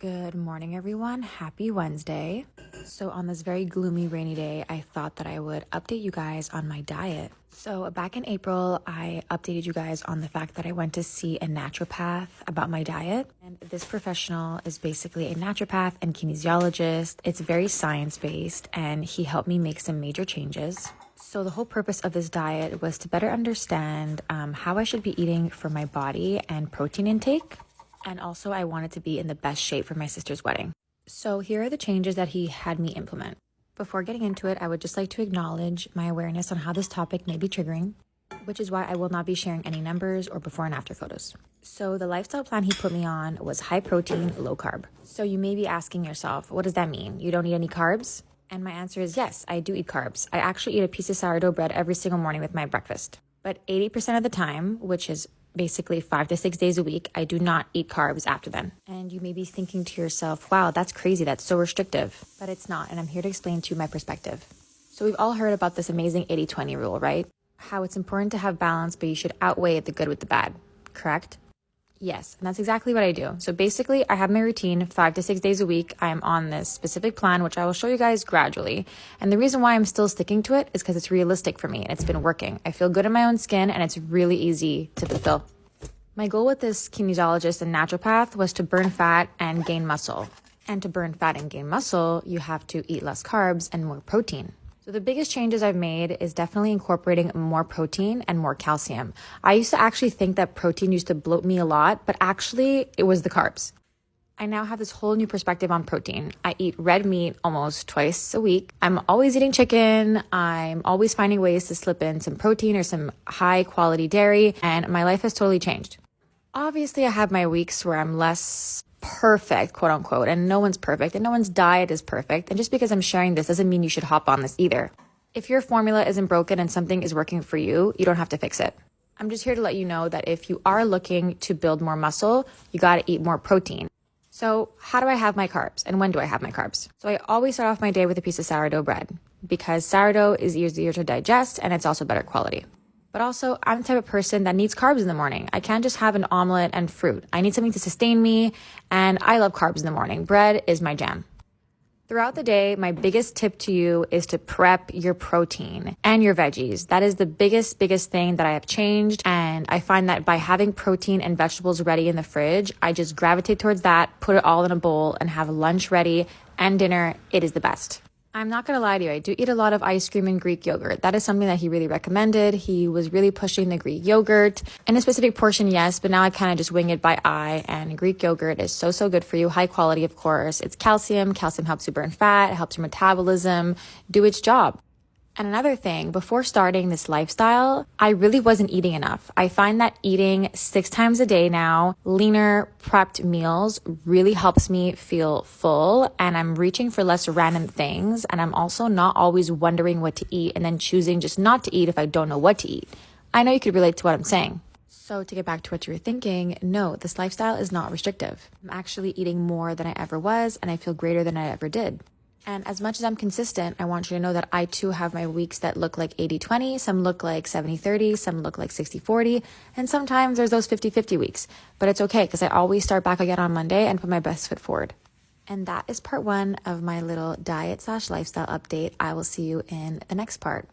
Good morning, everyone. Happy Wednesday. So on this very gloomy, rainy day, I thought that I would update you guys on my diet. So back in April, I updated you guys on the fact that I went to see a naturopath about my diet. And this professional is basically a naturopath and kinesiologist. It's very science-based, and he helped me make some major changes. So the whole purpose of this diet was to better understand how I should be eating for my body and protein intake. And also I wanted to be in the best shape for my sister's wedding. So here are the changes that he had me implement. Before getting into it, I would just like to acknowledge my awareness on how this topic may be triggering, which is why I will not be sharing any numbers or before and after photos. So the lifestyle plan he put me on was high protein, low carb. So you may be asking yourself, what does that mean? You don't eat any carbs? And my answer is yes, I do eat carbs. I actually eat a piece of sourdough bread every single morning with my breakfast. But 80% of the time, which is basically 5 to 6 days a week, I do not eat carbs after then. And you may be thinking to yourself, wow, that's crazy. That's so restrictive. But it's not. And I'm here to explain to you my perspective. So we've all heard about this amazing 80-20 rule, right? How it's important to have balance, but you should outweigh the good with the bad, correct? Yes, and that's exactly what I do. So basically, I have my routine 5 to 6 days a week. I'm on this specific plan, which I will show you guys gradually. And the reason why I'm still sticking to it is because it's realistic for me and it's been working. I feel good in my own skin and it's really easy to fulfill. My goal with this kinesiologist and naturopath was to burn fat and gain muscle. And to burn fat and gain muscle, you have to eat less carbs and more protein. So the biggest changes I've made is definitely incorporating more protein and more calcium. I used to actually think that protein used to bloat me a lot, but actually it was the carbs. I now have this whole new perspective on protein. I eat red meat almost twice a week. I'm always eating chicken. I'm always finding ways to slip in some protein or some high quality dairy, and my life has totally changed. Obviously, I have my weeks where I'm less perfect, quote unquote, and no one's perfect and no one's diet is perfect. And just because I'm sharing this doesn't mean you should hop on this either. If your formula isn't broken and something is working for you, you don't have to fix it. I'm just here to let you know that if you are looking to build more muscle, you got to eat more protein. So how do I have my carbs and when do I have my carbs? So I always start off my day with a piece of sourdough bread because sourdough is easier to digest and it's also better quality. But also, I'm the type of person that needs carbs in the morning. I can't just have an omelet and fruit. I need something to sustain me, and I love carbs in the morning. Bread is my jam. Throughout the day, my biggest tip to you is to prep your protein and your veggies. That is the biggest thing that I have changed. And I find that by having protein and vegetables ready in the fridge, I just gravitate towards that, put it all in a bowl, and have lunch ready and dinner. It is the best. I'm not going to lie to you. I do eat a lot of ice cream and Greek yogurt. That is something that he really recommended. He was really pushing the Greek yogurt in a specific portion, yes, but now I kind of just wing it by eye. And Greek yogurt is so good for you. High quality, of course. It's calcium. Calcium helps you burn fat. It helps your metabolism do its job. And another thing, before starting this lifestyle, I really wasn't eating enough. I find that eating 6 times a day now, leaner, prepped meals really helps me feel full, and I'm reaching for less random things. And I'm also not always wondering what to eat and then choosing just not to eat if I don't know what to eat. I know you could relate to what I'm saying. So to get back to what you were thinking, no, this lifestyle is not restrictive. I'm actually eating more than I ever was, and I feel greater than I ever did. And as much as I'm consistent, I want you to know that I too have my weeks that look like 80-20, some look like 70-30, some look like 60-40, and sometimes there's those 50-50 weeks. But it's okay because I always start back again on Monday and put my best foot forward. And that is part 1 of my little diet/lifestyle update. I will see you in the next part.